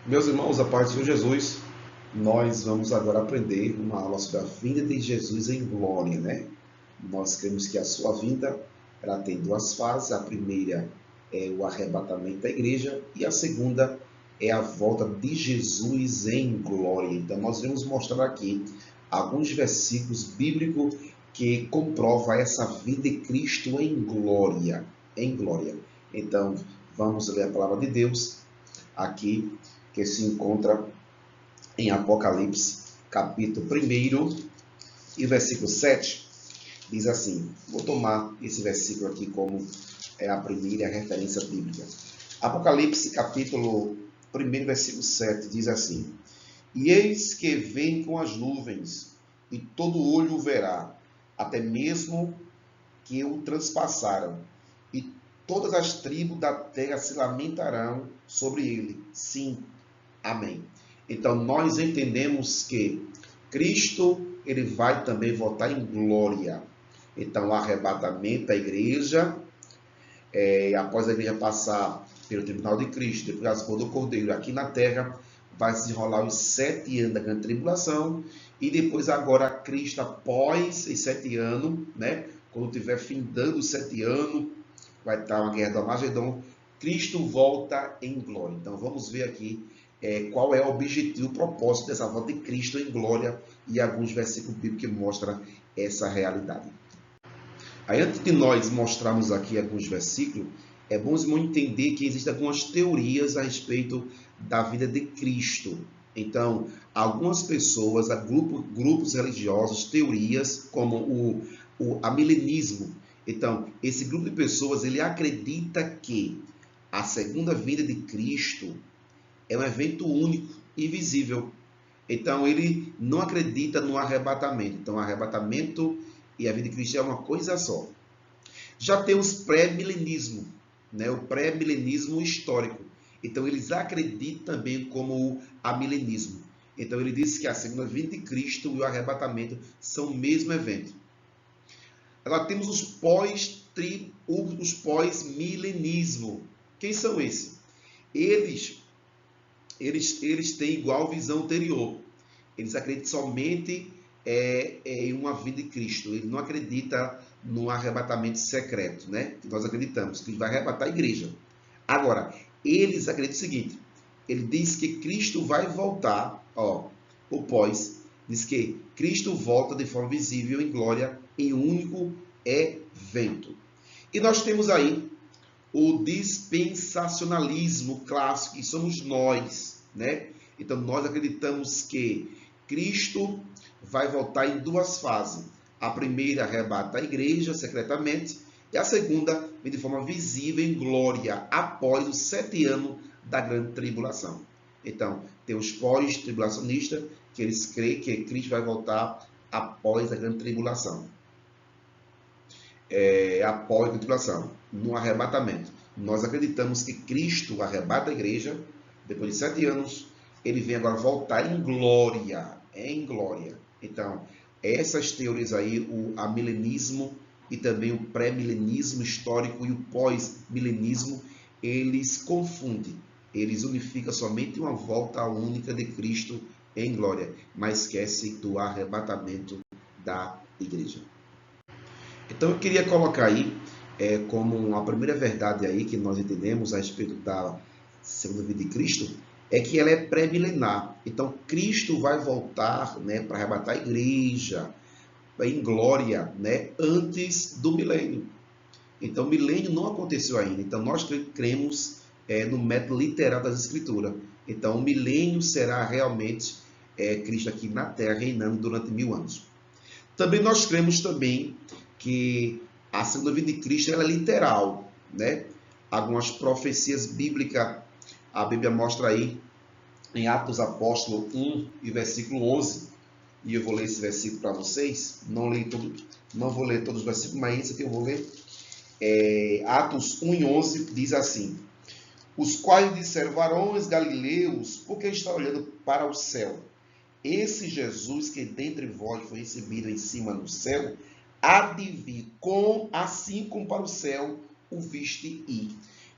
Meus irmãos, a paz do Senhor Jesus, nós vamos agora aprender uma aula sobre a vinda de Jesus em glória, né? Nós cremos que a sua vinda, ela tem duas fases. A primeira é o arrebatamento da igreja e a segunda é a volta de Jesus em glória. Então, nós vamos mostrar aqui alguns versículos bíblicos que comprovam essa vinda de Cristo em glória, em glória. Então, vamos ler a palavra de Deus aqui, que se encontra em Apocalipse, capítulo 1 e versículo 7, diz assim, vou tomar esse versículo aqui como a primeira referência bíblica. Apocalipse, capítulo 1, versículo 7, diz assim, e eis que vem com as nuvens, e todo olho o verá, até mesmo que o transpassaram, e todas as tribos da terra se lamentarão sobre ele. Sim, amém. Então, nós entendemos que Cristo, ele vai também voltar em glória. Então, o arrebatamento da igreja, após a igreja passar pelo tribunal de Cristo, depois as bodas do Cordeiro, aqui na terra, vai se enrolar os 7 anos da grande tribulação, e depois agora Cristo, após os 7 anos, né, quando tiver findando os 7 anos, vai estar uma guerra do Armagedon, Cristo volta em glória. Então, vamos ver aqui qual é o objetivo, o propósito dessa volta de Cristo em glória e alguns versículos bíblicos que mostram essa realidade. Aí, antes de nós mostrarmos aqui alguns versículos, é bom entender que existem algumas teorias a respeito da vida de Cristo. Então, algumas pessoas, grupos religiosos, teorias como o amilenismo. Então, esse grupo de pessoas, ele acredita que a segunda vinda de Cristo é um evento único e visível. Então, ele não acredita no arrebatamento. Então, o arrebatamento e a vida de Cristo é uma coisa só. Já tem os pré-milenismo, né? O pré-milenismo histórico. Então, eles acreditam também como o amilenismo. Então, ele diz que a segunda vinda de Cristo e o arrebatamento são o mesmo evento. Agora, temos os pós-milenismo. Quem são esses? Eles têm igual visão anterior. Eles acreditam somente em uma vida de Cristo. Ele não acredita no arrebatamento secreto, né? Que nós acreditamos que ele vai arrebatar a igreja. Agora, eles acreditam o seguinte: ele diz que Cristo vai voltar, o pós diz que Cristo volta de forma visível em glória em um único evento. E nós temos aí o dispensacionalismo clássico, que somos nós, né? Então, nós acreditamos que Cristo vai voltar em duas fases. A primeira arrebata a igreja secretamente, e a segunda vem de forma visível em glória, após os 7 anos da grande tribulação. Então, tem os pós-tribulacionistas, que eles creem que Cristo vai voltar após a grande tribulação. Após a tribulação, no arrebatamento. Nós acreditamos que Cristo arrebata a igreja, depois de 7 anos, ele vem agora voltar em glória, Então, essas teorias aí, o amilenismo e também o pré-milenismo histórico e o pós-milenismo, eles confundem, eles unificam somente uma volta única de Cristo em glória, mas esquece do arrebatamento da igreja. Então eu queria colocar aí como a primeira verdade aí que nós entendemos a respeito da segunda vinda de Cristo é que ela é pré-milenar. Então Cristo vai voltar, né, para arrebatar a igreja em glória, né, antes do milênio. Então o milênio não aconteceu ainda. Então nós cremos no método literal das Escrituras. Então o milênio será realmente Cristo aqui na Terra reinando durante 1000 anos. Também nós cremos também que a segunda vinda de Cristo ela é literal, né? Algumas profecias bíblicas, a Bíblia mostra aí em Atos Apóstolos 1 e versículo 11, e eu vou ler esse versículo para vocês, não vou ler todos os versículos, mas esse aqui eu vou ler. Atos 1 e 11 diz assim, os quais disseram, varões galileus, por que está olhando para o céu? Esse Jesus que dentre vós foi recebido em cima no céu, há de vir assim como para o céu o viste ir.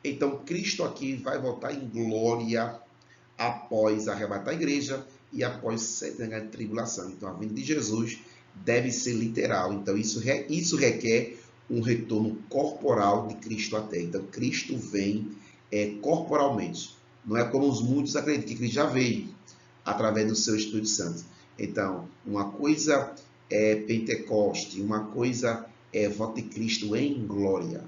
Então, Cristo aqui vai voltar em glória após arrebatar a igreja e após 7 anos de tribulação. Então, a vinda de Jesus deve ser literal. Então, isso requer um retorno corporal de Cristo à Terra. Então, Cristo vem corporalmente. Não é como os muitos acreditam, que Cristo já veio através do seu Espírito Santo. Então, uma coisa é Pentecoste, uma coisa é volta de Cristo em glória.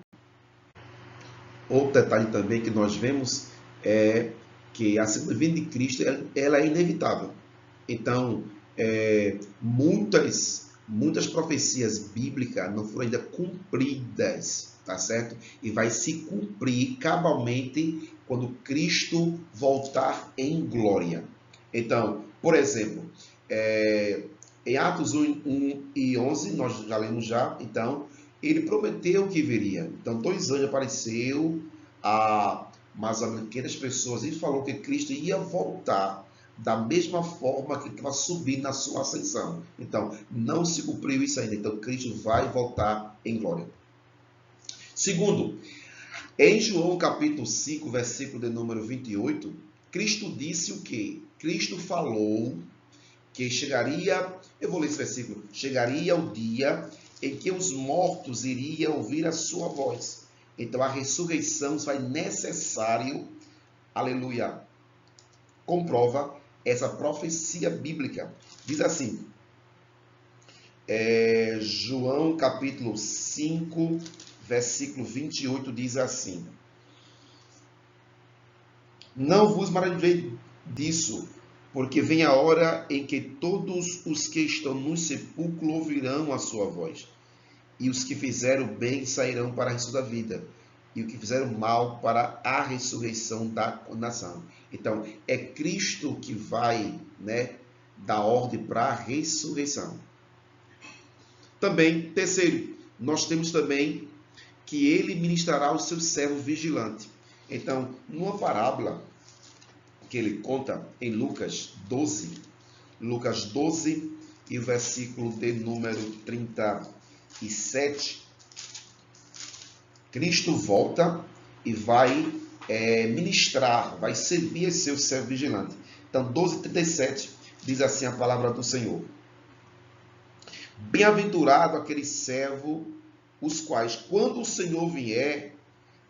Outro detalhe também que nós vemos é que a segunda vinda de Cristo ela é inevitável. Então, muitas profecias bíblicas não foram ainda cumpridas, tá certo? E vai se cumprir cabalmente quando Cristo voltar em glória. Então, por exemplo, em Atos 1 e 11, nós já lemos já, então, ele prometeu que viria. Então, 2 anjos apareceu a mais ou menos 500 pessoas e falou que Cristo ia voltar da mesma forma que estava subindo na sua ascensão. Então, não se cumpriu isso ainda. Então, Cristo vai voltar em glória. Segundo, em João capítulo 5, versículo de número 28, Cristo disse o quê? Cristo falou que chegaria, eu vou ler esse versículo, chegaria o dia em que os mortos iriam ouvir a sua voz. Então, a ressurreição vai necessário, aleluia, comprova essa profecia bíblica. Diz assim, João capítulo 5, versículo 28, diz assim: não vos maravilhei disso, porque vem a hora em que todos os que estão no sepulcro ouvirão a sua voz, e os que fizeram bem sairão para a ressurreição da vida, e os que fizeram mal para a ressurreição da condenação. Então, é Cristo que vai, dar ordem para a ressurreição. Também, terceiro, nós temos também que ele ministrará aos seus servos vigilantes. Então, numa parábola que ele conta em Lucas 12 e o versículo de número 37, Cristo volta e vai ministrar, vai servir a seu servo vigilante. Então, 12:37 diz assim a palavra do Senhor: bem-aventurado aquele servo, os quais, quando o Senhor vier,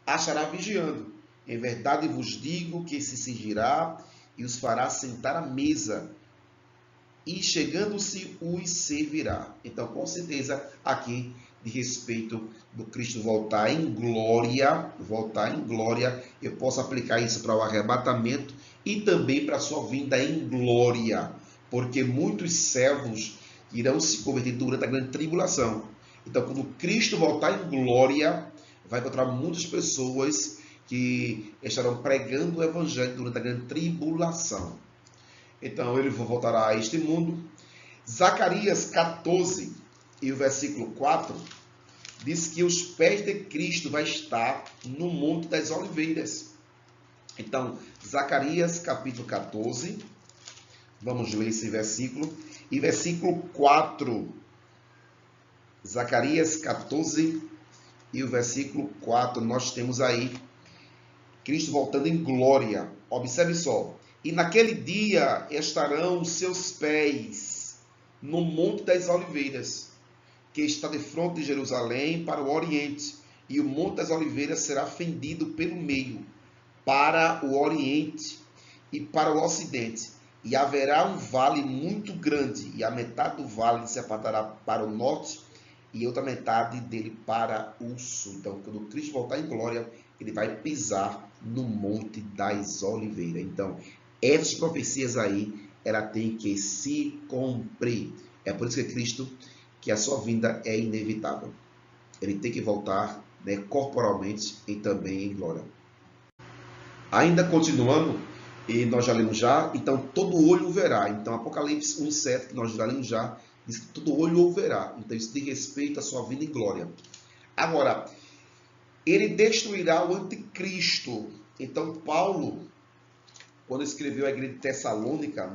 achará vigiando. Em verdade vos digo que se cingirá e os fará sentar à mesa, e chegando-se os servirá. Então, com certeza, aqui, de respeito do Cristo voltar em glória, eu posso aplicar isso para o arrebatamento e também para a sua vinda em glória, porque muitos servos irão se converter durante a grande tribulação. Então, quando Cristo voltar em glória, vai encontrar muitas pessoas que estarão pregando o evangelho durante a grande tribulação. Então, ele voltará a este mundo. Zacarias 14 e o versículo 4 diz que os pés de Cristo vai estar no Monte das Oliveiras. Então, Zacarias capítulo 14, vamos ler esse versículo. E versículo 4, Zacarias 14 e o versículo 4, nós temos aí Cristo voltando em glória. Observe só. E naquele dia estarão os seus pés no Monte das Oliveiras, que está de frente de Jerusalém para o Oriente. E o Monte das Oliveiras será fendido pelo meio, para o Oriente e para o Ocidente. E haverá um vale muito grande, e a metade do vale se apartará para o norte, e outra metade dele para o sul. Então, quando Cristo voltar em glória, ele vai pisar no Monte das Oliveiras. Então, essas profecias aí, ela tem que se cumprir. É por isso que Cristo, que a sua vinda é inevitável. Ele tem que voltar, corporalmente e também em glória. Ainda continuando, e nós já lemos já, então todo olho o verá. Então, Apocalipse 1:7, que nós já lemos já, diz que todo olho o verá. Então, isso diz respeito à sua vinda em glória. Agora, ele destruirá o anticristo. Então, Paulo, quando escreveu a igreja de Tessalônica,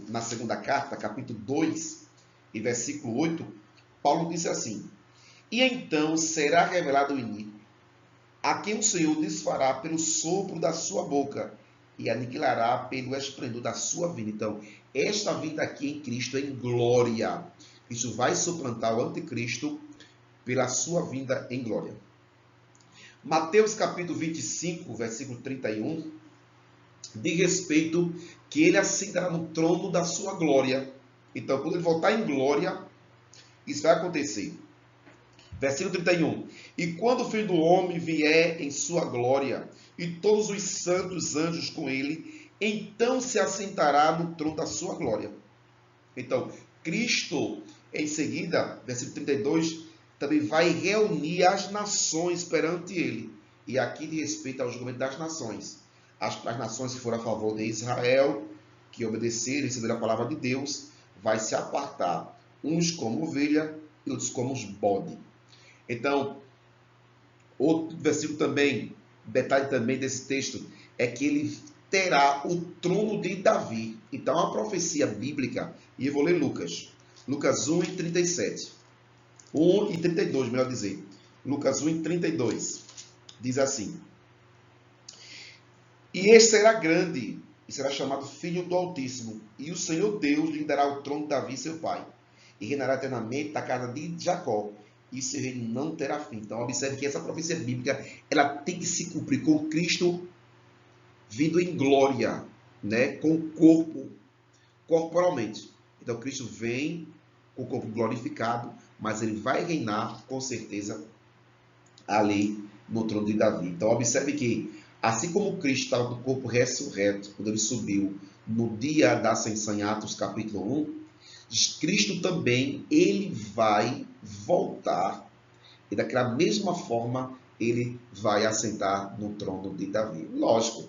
na segunda carta, capítulo 2, e versículo 8, Paulo disse assim: e então será revelado o iníquo, a quem o Senhor desfará pelo sopro da sua boca, e aniquilará pelo esplendor da sua vinda. Então, esta vinda aqui em Cristo é em glória. Isso vai suplantar o anticristo pela sua vinda em glória. Mateus capítulo 25, versículo 31, diz respeito que ele assentará no trono da sua glória. Então, quando ele voltar em glória, isso vai acontecer. Versículo 31. E quando o Filho do Homem vier em sua glória, e todos os santos anjos com ele, então se assentará no trono da sua glória. Então, Cristo, em seguida, versículo 32, também vai reunir as nações perante ele. E aqui diz respeito ao julgamento das nações. As nações que foram a favor de Israel, que obedeceram e receberam a palavra de Deus, vai se apartar, uns como ovelha e outros como os bode. Então, outro versículo também, detalhe também desse texto, é que ele terá o trono de Davi. Então, é uma profecia bíblica, e eu vou ler Lucas. Lucas 1 e 37. 1 e 32, melhor dizer. Lucas 1 e 32. Diz assim: E este será grande, e será chamado Filho do Altíssimo, e o Senhor Deus lhe dará o trono de Davi, seu pai, e reinará eternamente na casa de Jacó, e seu reino não terá fim. Então, observe que essa profecia bíblica, ela tem que se cumprir com Cristo vindo em glória, né? Com o corpo, corporalmente. Então, Cristo vem com o corpo glorificado, mas ele vai reinar, com certeza, ali no trono de Davi. Então, observe que, assim como Cristo estava com o corpo ressurreto, quando ele subiu no dia da ascensão em Atos capítulo 1, Cristo também, ele vai voltar e daquela mesma forma ele vai assentar no trono de Davi. Lógico,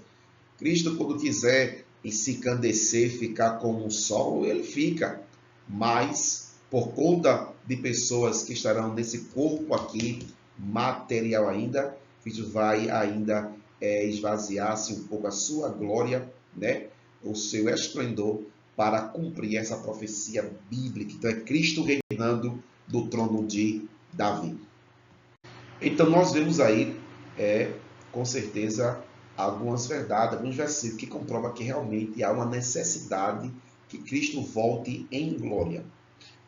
Cristo quando quiser se encandecer, ficar como um sol, ele fica. Mas por conta de pessoas que estarão nesse corpo aqui, material ainda, Cristo vai ainda esvaziar-se um pouco a sua glória, né? O seu esplendor, para cumprir essa profecia bíblica. Então, é Cristo reinando do trono de Davi. Então, nós vemos aí, com certeza, algumas verdades, alguns versículos que comprovam que realmente há uma necessidade que Cristo volte em glória.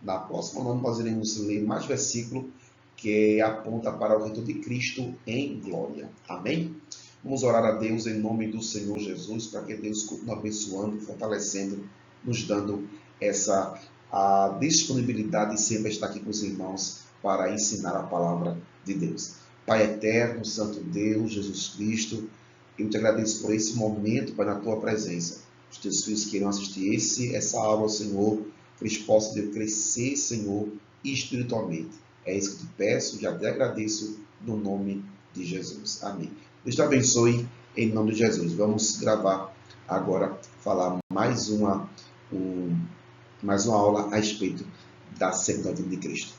Na próxima aula, nós iremos ler mais versículos que aponta para o retorno de Cristo em glória. Amém? Vamos orar a Deus em nome do Senhor Jesus, para que Deus continue abençoando, fortalecendo, nos dando essa disponibilidade de sempre estar aqui com os irmãos para ensinar a palavra de Deus. Pai eterno, Santo Deus, Jesus Cristo, eu te agradeço por esse momento, Pai, na tua presença. Os teus filhos que irão assistir essa aula, Senhor, que eles possam crescer, Senhor, espiritualmente. É isso que te peço, já te agradeço, no nome de Jesus. Amém. Deus te abençoe, em nome de Jesus. Vamos gravar agora, falar mais uma aula a respeito da segunda vinda de Cristo.